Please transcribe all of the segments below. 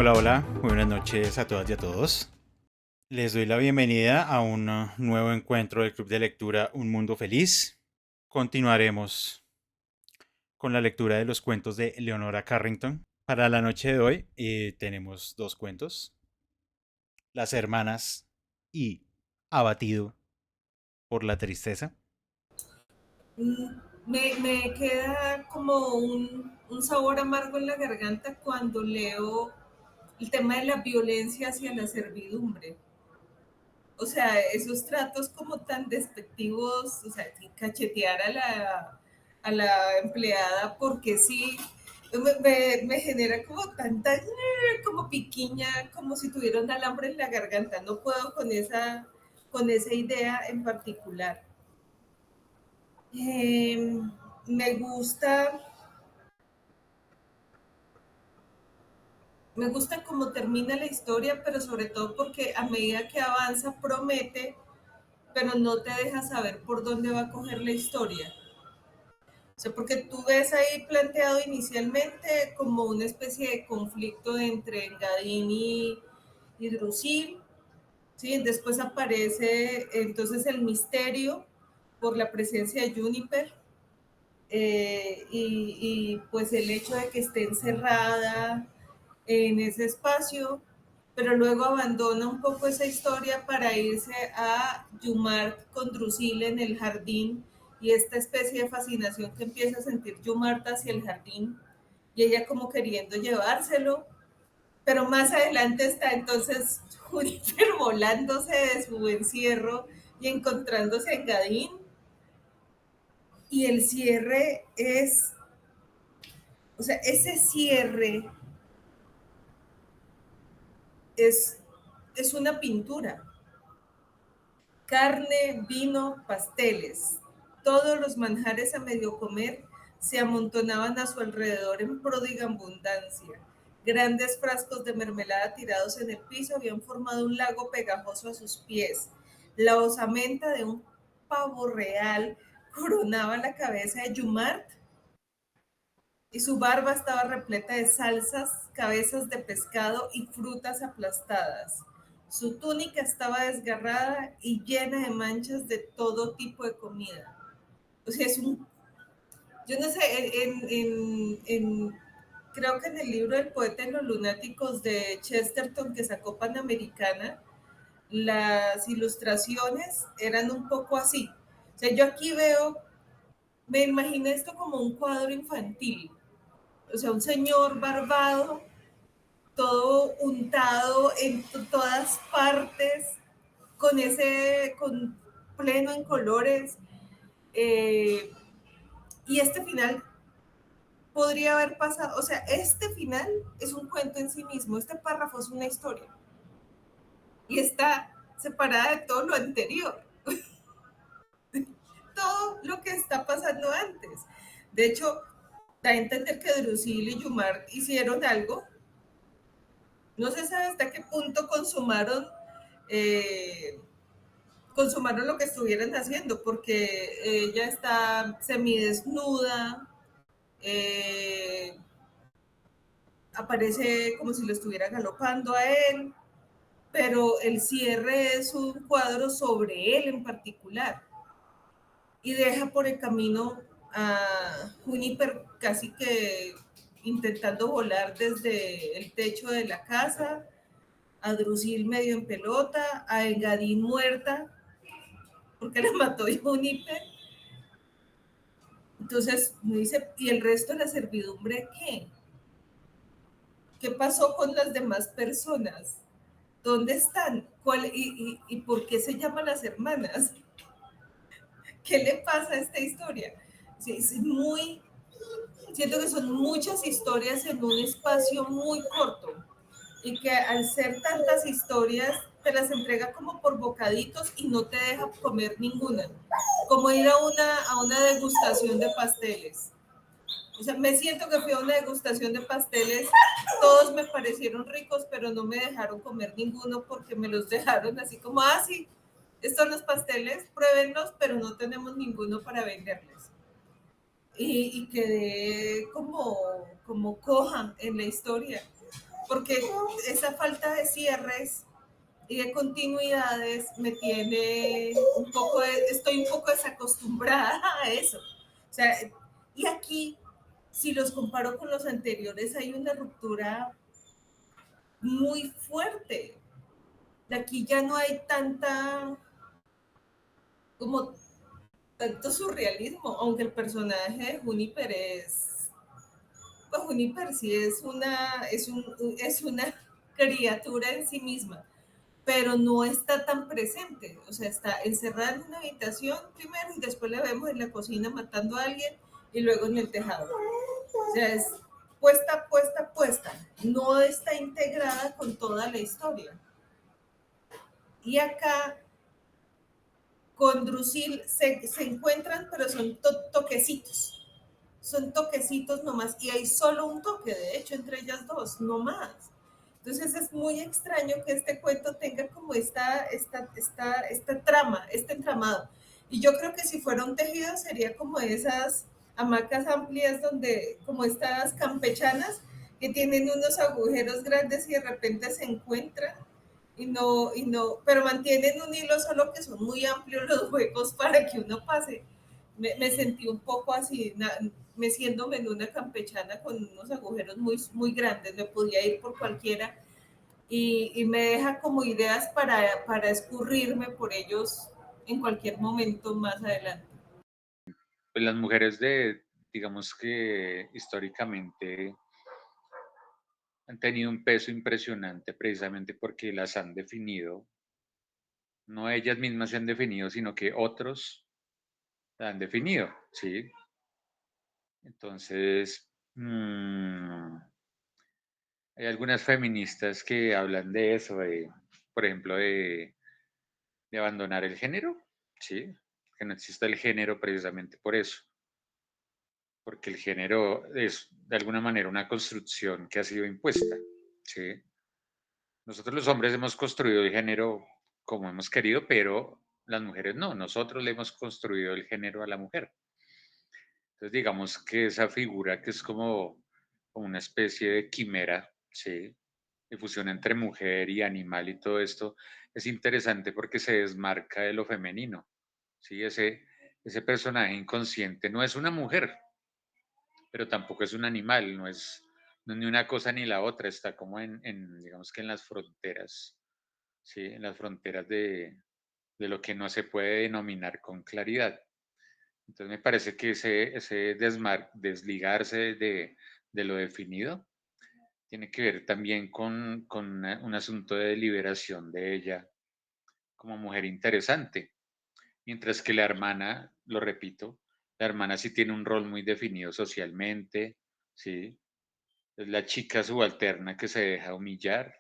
Hola, hola, muy buenas noches a todas y a todos. Les doy la bienvenida a un nuevo encuentro del Club de Lectura Un Mundo Feliz. Continuaremos con la lectura de los cuentos de Leonora Carrington. Para la noche de hoy tenemos dos cuentos, Las hermanas y Abatido por la tristeza. Me queda como un sabor amargo en la garganta cuando leo el tema de la violencia hacia la servidumbre. O sea, esos tratos como tan despectivos, o sea, cachetear a la empleada porque sí, me genera como tanta, como piquiña, como si tuviera un alambre en la garganta. No puedo con esa idea en particular. Eh, me gusta, me gusta cómo termina la historia, pero sobre todo porque a medida que avanza promete, pero no te deja saber por dónde va a coger la historia. O sea, porque tú ves ahí planteado inicialmente como una especie de conflicto entre Engadín y Drusil, ¿sí? Después aparece entonces el misterio por la presencia de Juniper, pues el hecho de que esté encerrada en ese espacio, pero luego abandona un poco esa historia para irse a Yumart con Drusila en el jardín y esta especie de fascinación que empieza a sentir Yumart hacia el jardín y ella como queriendo llevárselo, pero más adelante está entonces Juniper volándose de su encierro y encontrándose en Gadín y el cierre es, o sea, ese cierre es, es una pintura. Carne, vino, pasteles. Todos los manjares a medio comer se amontonaban a su alrededor en pródiga abundancia. Grandes frascos de mermelada tirados en el piso habían formado un lago pegajoso a sus pies. La osamenta de un pavo real coronaba la cabeza de Yumart y su barba estaba repleta de salsas, cabezas de pescado y frutas aplastadas. Su túnica estaba desgarrada y llena de manchas de todo tipo de comida. O sea, yo no sé, creo que en el libro del poeta de los lunáticos de Chesterton que sacó Panamericana, las ilustraciones eran un poco así. O sea, yo aquí veo, me imaginé esto como un cuadro infantil, o sea, un señor barbado, todo untado en todas partes, con pleno en colores. eh, y este final podría haber pasado, o sea, este final es un cuento en sí mismo, este párrafo es una historia y está separada de todo lo anterior, todo lo que está pasando antes. De hecho, da a entender que Drusil y Yumar hicieron algo. No se sabe hasta qué punto eh, consumaron lo que estuvieran haciendo, porque ella está semidesnuda, eh, aparece como si lo estuviera galopando a él, pero el cierre es un cuadro sobre él en particular y deja por el camino a Juniper casi que intentando volar desde el techo de la casa, a Drusil medio en pelota, a Engadín muerta, porque la mató Juniper. Entonces me dice, ¿y el resto de la servidumbre qué? ¿Qué pasó con las demás personas? ¿Dónde están? ¿Y por qué se llaman las hermanas? ¿Qué le pasa a esta historia? Sí, es muy, siento que son muchas historias en un espacio muy corto y que al ser tantas historias te las entrega como por bocaditos y no te deja comer ninguna, como ir a una degustación de pasteles. O sea, me siento que fui a una degustación de pasteles, todos me parecieron ricos, pero no me dejaron comer ninguno porque me los dejaron así como, ah, sí, estos son los pasteles, pruébenlos, pero no tenemos ninguno para venderles. Y quedé como coja en la historia. porque esa falta de cierres y de continuidades me tiene un poco, estoy un poco desacostumbrada a eso. O sea, y aquí, si los comparo con los anteriores, hay una ruptura muy fuerte. De aquí ya no hay tanta, como tanto surrealismo, aunque el personaje de Juniper es, pues Juniper sí es una criatura en sí misma, pero no está tan presente, o sea, está encerrada en una habitación primero y después la vemos en la cocina matando a alguien y luego en el tejado. O sea, es puesta, no está integrada con toda la historia. Y acá con Drusil se encuentran, pero son son toquecitos nomás, y hay solo un toque, de hecho, entre ellas dos, no más. Entonces es muy extraño que este cuento tenga como esta trama, este entramado. Y yo creo que si fuera un tejido sería como esas hamacas amplias donde, como estas campechanas, que tienen unos agujeros grandes y de repente se encuentran pero mantienen un hilo, solo que son muy amplios los huecos para que uno pase. Me sentí un poco así, meciéndome en una campechana con unos agujeros muy grandes, me podía ir por cualquiera y me deja como ideas para escurrirme por ellos en cualquier momento más adelante. Pues las mujeres digamos que históricamente han tenido un peso impresionante precisamente porque las han definido, no ellas mismas se han definido, sino que otros la han definido, ¿sí? Entonces, hay algunas feministas que hablan de eso, por ejemplo, de abandonar el género, ¿sí? Que no exista el género precisamente por eso, porque el género es de alguna manera una construcción que ha sido impuesta, ¿sí? Nosotros los hombres hemos construido el género como hemos querido, pero las mujeres no, nosotros le hemos construido el género a la mujer. Entonces digamos que esa figura que es como una especie de quimera, ¿sí? De fusión entre mujer y animal y todo esto, es interesante porque se desmarca de lo femenino, ¿sí? Ese personaje inconsciente no es una mujer, pero tampoco es un animal, no es ni una cosa ni la otra, está como digamos que en las fronteras, ¿sí? En las fronteras de lo que no se puede denominar con claridad. Entonces me parece que ese desligarse de lo definido tiene que ver también con un asunto de liberación de ella como mujer interesante, mientras que la hermana, lo repito, la hermana sí tiene un rol muy definido socialmente, ¿sí? Es la chica subalterna que se deja humillar.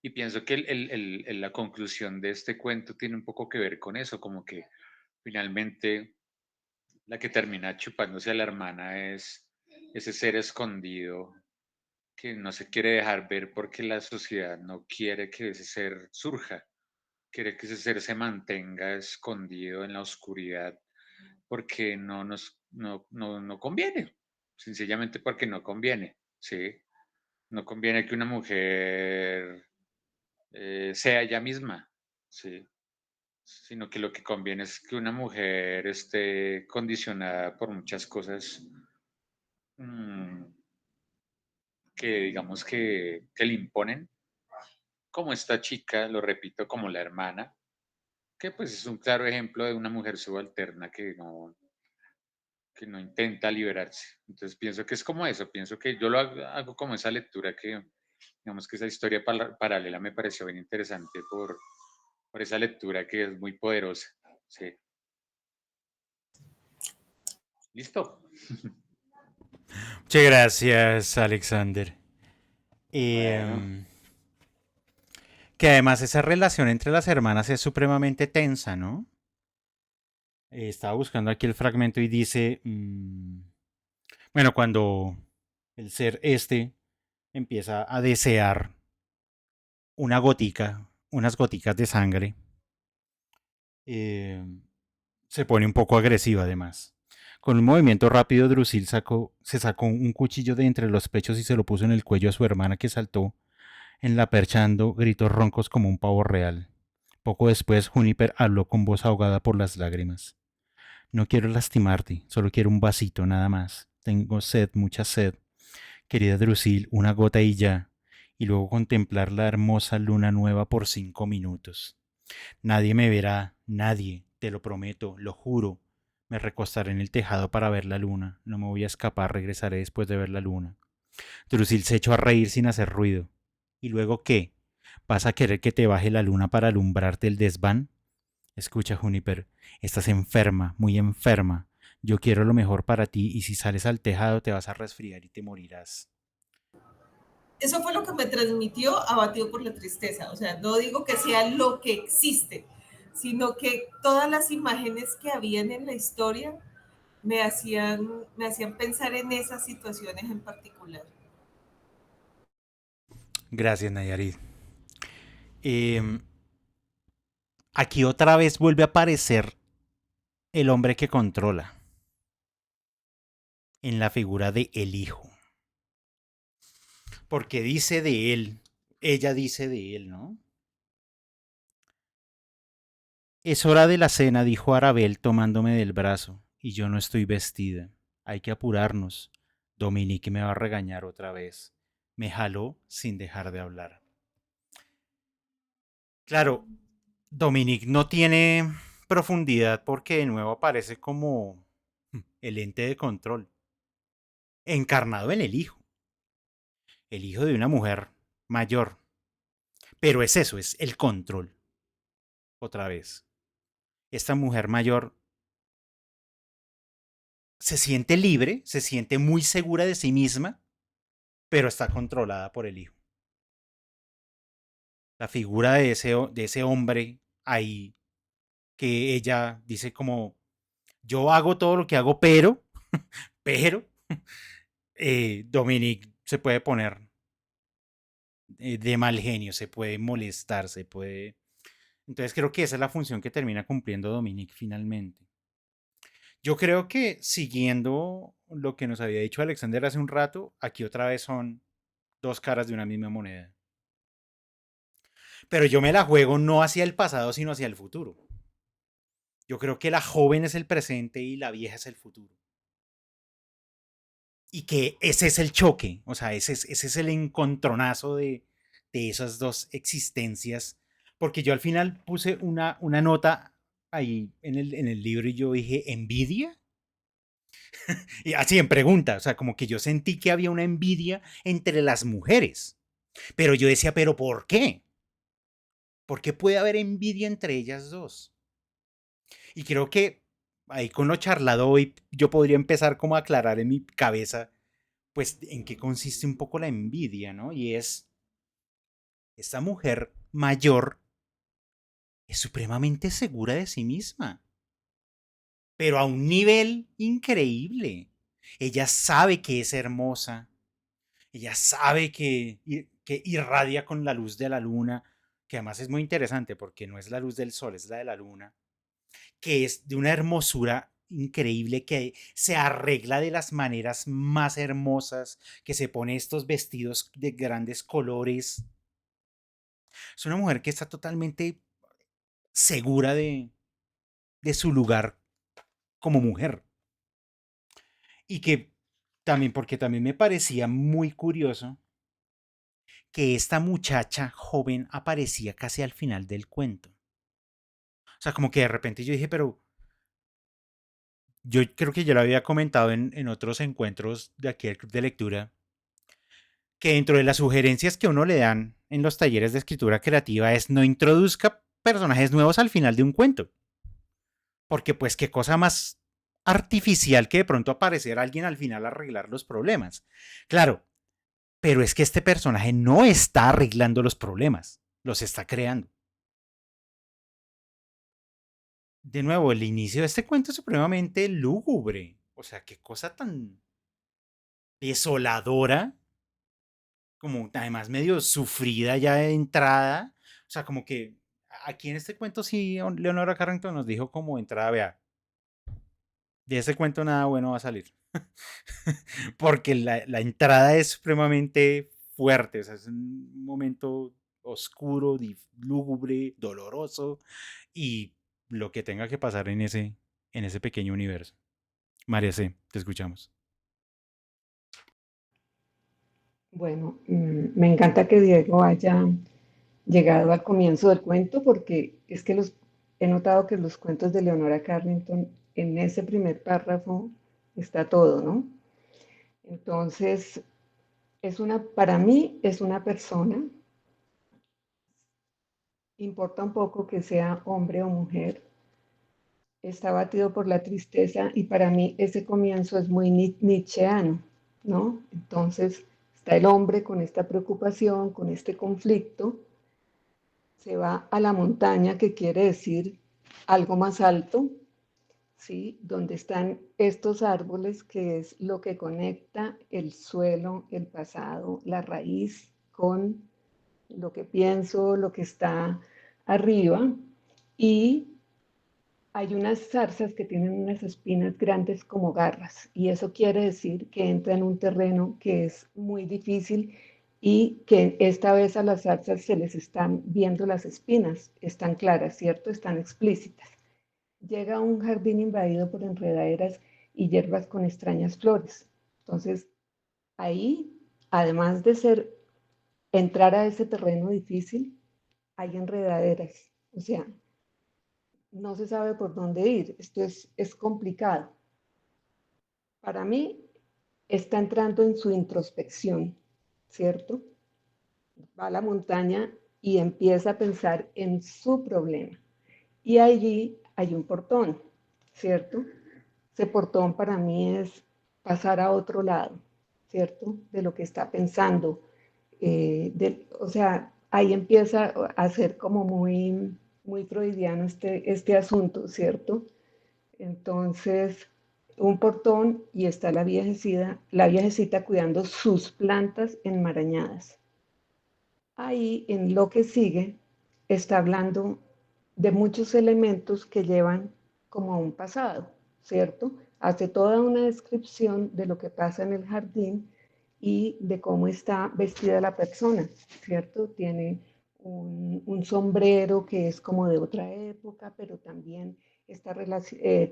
Y pienso que la conclusión de este cuento tiene un poco que ver con eso, como que finalmente la que termina chupándose a la hermana es ese ser escondido que no se quiere dejar ver porque la sociedad no quiere que ese ser surja, quiere que ese ser se mantenga escondido en la oscuridad porque no conviene, sencillamente porque no conviene, ¿sí? No conviene que una mujer sea ella misma, ¿sí? Sino que lo que conviene es que una mujer esté condicionada por muchas cosas mmm, que digamos que le imponen, como esta chica, lo repito, como la hermana, que pues es un claro ejemplo de una mujer subalterna que no intenta liberarse. Entonces pienso que es como eso, pienso que yo lo hago como esa lectura que, digamos que esa historia paralela me pareció bien interesante por esa lectura que es muy poderosa. Sí. ¿Listo? Muchas gracias, Alexander. Bueno, Que además esa relación entre las hermanas es supremamente tensa, ¿no? Estaba buscando aquí el fragmento y dice, bueno, cuando el ser este empieza a desear una gotica, unas goticas de sangre, eh, se pone un poco agresiva además. Con un movimiento rápido, Drusil se sacó un cuchillo de entre los pechos y se lo puso en el cuello a su hermana que saltó en la percha dando gritos roncos como un pavo real. Poco después, Juniper habló con voz ahogada por las lágrimas. No quiero lastimarte, solo quiero un vasito nada más. Tengo sed, mucha sed. Querida Drusil, una gota y ya. Y luego contemplar la hermosa luna nueva por 5 minutos. Nadie me verá, nadie, te lo prometo, lo juro. Me recostaré en el tejado para ver la luna. No me voy a escapar, regresaré después de ver la luna. Drusil se echó a reír sin hacer ruido. ¿Y luego qué? ¿Vas a querer que te baje la luna para alumbrarte el desván? Escucha, Juniper, estás enferma, muy enferma. Yo quiero lo mejor para ti y si sales al tejado te vas a resfriar y te morirás. Eso fue lo que me transmitió abatido por la tristeza. O sea, no digo que sea lo que existe, sino que todas las imágenes que habían en la historia me hacían pensar en esas situaciones en particular. Gracias, Nayarit. Eh, Aquí otra vez vuelve a aparecer el hombre que controla en la figura de el hijo. Porque dice de él, ella dice de él, ¿no? Es hora de la cena, dijo Arabel tomándome del brazo, y yo no estoy vestida. Hay que apurarnos. Dominique me va a regañar otra vez. Me jaló sin dejar de hablar. Claro, Dominique no tiene profundidad porque de nuevo aparece como el ente de control, encarnado en el hijo de una mujer mayor. Pero es eso, es el control. Otra vez. Esta mujer mayor se siente libre, se siente muy segura de sí misma, pero está controlada por el hijo. La figura de ese hombre ahí, que ella dice como, yo hago todo lo que hago, pero, Dominique se puede poner de mal genio, se puede molestar, se puede... Entonces creo que esa es la función que termina cumpliendo Dominique finalmente. Yo creo que siguiendo lo que nos había dicho Alexander hace un rato, aquí otra vez son dos caras de una misma moneda. Pero yo me la juego no hacia el pasado, sino hacia el futuro. Yo creo que la joven es el presente y la vieja es el futuro. Y que ese es el choque, o sea, ese es el encontronazo de esas dos existencias. Porque yo al final puse una nota ahí en el libro y yo dije, ¿envidia? Y así en pregunta, o sea, como que yo sentí que había una envidia entre las mujeres. Pero yo decía, ¿pero por qué? ¿Por qué puede haber envidia entre ellas dos? Y creo que ahí con lo charlado hoy yo podría empezar como a aclarar en mi cabeza, pues, en qué consiste un poco la envidia, ¿no? Y es, esta mujer mayor es supremamente segura de sí misma, pero a un nivel increíble. Ella sabe que es hermosa, ella sabe que irradia con la luz de la luna, que además es muy interesante porque no es la luz del sol, es la de la luna, que es de una hermosura increíble, que se arregla de las maneras más hermosas, que se pone estos vestidos de grandes colores. Es una mujer que está totalmente segura de su lugar como mujer. Y que también, porque también me parecía muy curioso que esta muchacha joven aparecía casi al final del cuento. O sea, como que de repente yo dije, pero yo creo que ya lo había comentado en otros encuentros de aquí del club de lectura, que dentro de las sugerencias que uno le dan en los talleres de escritura creativa es no introduzca personajes nuevos al final de un cuento. Porque pues qué cosa más artificial que de pronto aparecer alguien al final a arreglar los problemas. Claro, pero es que este personaje no está arreglando los problemas, los está creando. De nuevo, el inicio de este cuento es supremamente lúgubre. O sea, qué cosa tan desoladora, como además medio sufrida ya de entrada. O sea, como que aquí en este cuento sí, Leonora Carrington nos dijo como entrada, vea, de ese cuento nada bueno va a salir. Porque la entrada es supremamente fuerte, o sea, es un momento oscuro, lúgubre, doloroso y lo que tenga que pasar en ese pequeño universo. María C., te escuchamos. Bueno, me encanta que Diego haya llegado al comienzo del cuento porque es que he notado que los cuentos de Leonora Carrington, en ese primer párrafo está todo, ¿no? Entonces, para mí es una persona, importa un poco que sea hombre o mujer, está batido por la tristeza y para mí ese comienzo es muy nietzscheano, ¿no? Entonces, está el hombre con esta preocupación, con este conflicto, se va a la montaña, que quiere decir algo más alto, ¿sí? Donde están estos árboles, que es lo que conecta el suelo, el pasado, la raíz con lo que pienso, lo que está arriba. Y hay unas zarzas que tienen unas espinas grandes como garras, y eso quiere decir que entra en un terreno que es muy difícil y que esta vez a las zarzas se les están viendo las espinas, están claras, ¿cierto? Están explícitas. Llega a un jardín invadido por enredaderas y hierbas con extrañas flores. Entonces, ahí, además de entrar a ese terreno difícil, hay enredaderas, o sea, no se sabe por dónde ir, esto es complicado. Para mí, está entrando en su introspección, ¿cierto? Va a la montaña y empieza a pensar en su problema. Y allí hay un portón, ¿cierto? Ese portón para mí es pasar a otro lado, ¿cierto? De lo que está pensando. O sea, ahí empieza a ser como muy freudiano este asunto, ¿cierto? Entonces, un portón y está la viejecita cuidando sus plantas enmarañadas. Ahí, en lo que sigue, está hablando de muchos elementos que llevan como a un pasado, ¿cierto? Hace toda una descripción de lo que pasa en el jardín y de cómo está vestida la persona, ¿cierto? Tiene un sombrero que es como de otra época, pero también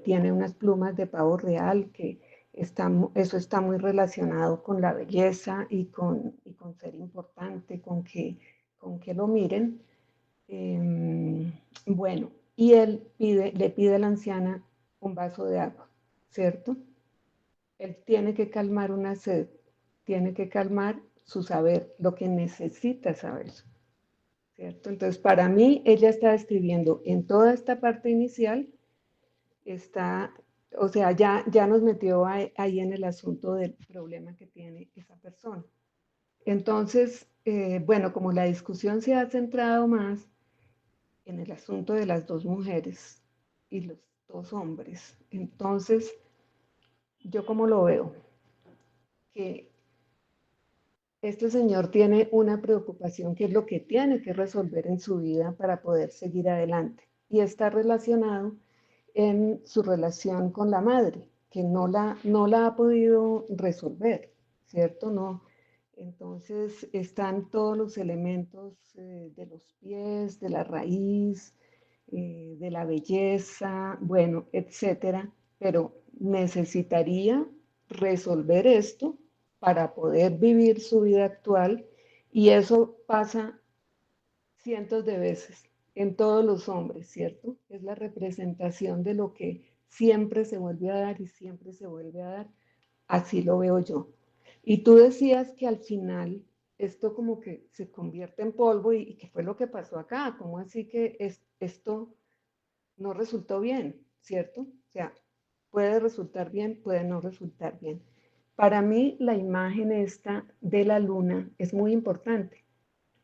tiene unas plumas de pavo real que eso está muy relacionado con la belleza y con ser importante, con que lo miren. Bueno, y él le pide a la anciana un vaso de agua, ¿cierto? Él tiene que calmar una sed, tiene que calmar su saber, lo que necesita saber, ¿cierto? Entonces, para mí, ella está describiendo en toda esta parte inicial, está, o sea, ya nos metió ahí en el asunto del problema que tiene esa persona. Entonces, bueno, como la discusión se ha centrado más en el asunto de las dos mujeres y los dos hombres, entonces, yo como lo veo, que este señor tiene una preocupación que es lo que tiene que resolver en su vida para poder seguir adelante. Y está relacionado en su relación con la madre, que no la ha podido resolver, ¿cierto? No. Entonces están todos los elementos de los pies, de la raíz, de la belleza, bueno, etcétera, pero necesitaría resolver esto para poder vivir su vida actual y eso pasa cientos de veces en todos los hombres, ¿cierto? Es la representación de lo que siempre se vuelve a dar y siempre se vuelve a dar. Así lo veo yo. Y tú decías que al final esto como que se convierte en polvo y qué fue lo que pasó acá, ¿cómo así que esto no resultó bien, ¿cierto? O sea, puede resultar bien, puede no resultar bien. Para mí la imagen esta de la luna es muy importante,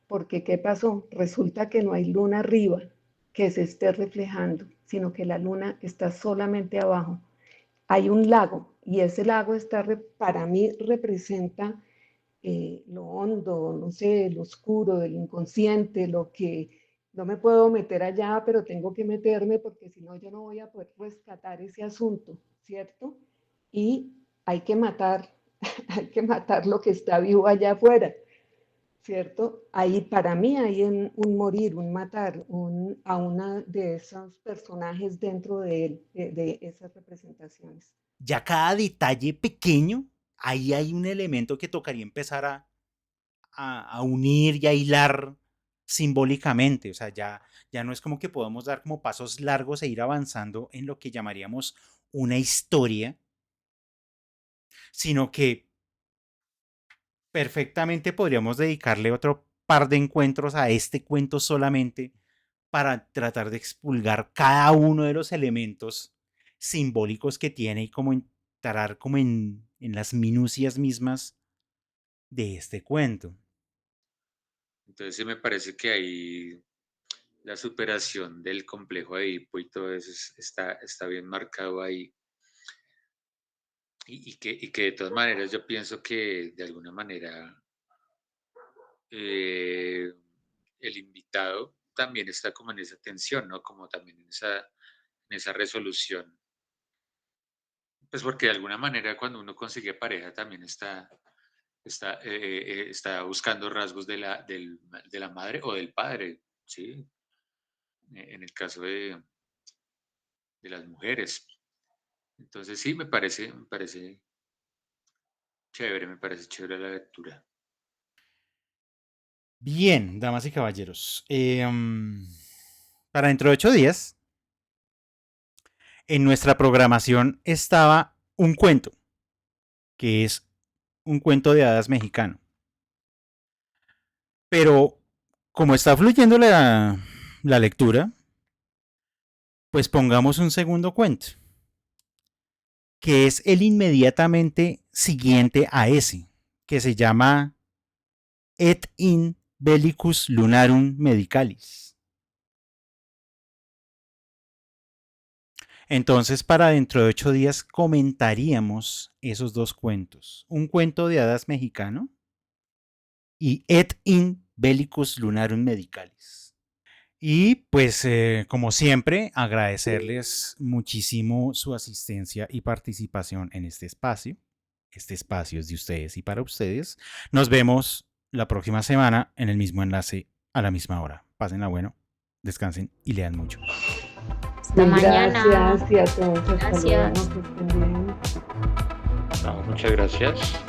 porque ¿qué pasó? Resulta que no hay luna arriba que se esté reflejando, sino que la luna está solamente abajo. Hay un lago y ese lago para mí representa lo hondo, no sé, lo oscuro, el inconsciente, lo que no me puedo meter allá, pero tengo que meterme porque si no yo no voy a poder rescatar ese asunto, ¿cierto? Y hay que matar, hay que matar lo que está vivo allá afuera. ¿cierto? Ahí para mí hay un morir, un matar a una de esos personajes dentro de él, de esas representaciones. Ya cada detalle pequeño, ahí hay un elemento que tocaría empezar a unir y a hilar simbólicamente. O sea, ya no es como que podamos dar como pasos largos e ir avanzando en lo que llamaríamos una historia, sino que perfectamente podríamos dedicarle otro par de encuentros a este cuento solamente para tratar de expulgar cada uno de los elementos simbólicos que tiene y como entrar como en las minucias mismas de este cuento. Entonces sí me parece que ahí la superación del complejo de Edipo y todo eso está bien marcado ahí. Y que de todas maneras yo pienso que de alguna manera eh, el invitado también está como en esa tensión, ¿no? Como también en esa resolución. Pues porque de alguna manera cuando uno consigue pareja también está buscando rasgos de la madre o del padre, ¿sí? En el caso de las mujeres. Entonces sí, me parece chévere la lectura. Bien, damas y caballeros. Para dentro de 8 días, en nuestra programación estaba un cuento, que es un cuento de hadas mexicano. Pero como está fluyendo la lectura, pues pongamos un segundo cuento, que es el inmediatamente siguiente a ese, que se llama Et in bellicus lunarum medicalis. Entonces, para dentro de 8 días comentaríamos esos dos cuentos. Un cuento de hadas mexicano y Et in bellicus lunarum medicalis. Y pues, como siempre, agradecerles muchísimo su asistencia y participación en este espacio. Este espacio es de ustedes y para ustedes. Nos vemos la próxima semana en el mismo enlace a la misma hora. Pásenla bueno, descansen y lean mucho. Hasta mañana. Gracias y a todos. Hasta Gracias. luego, que estén bien. No, muchas gracias.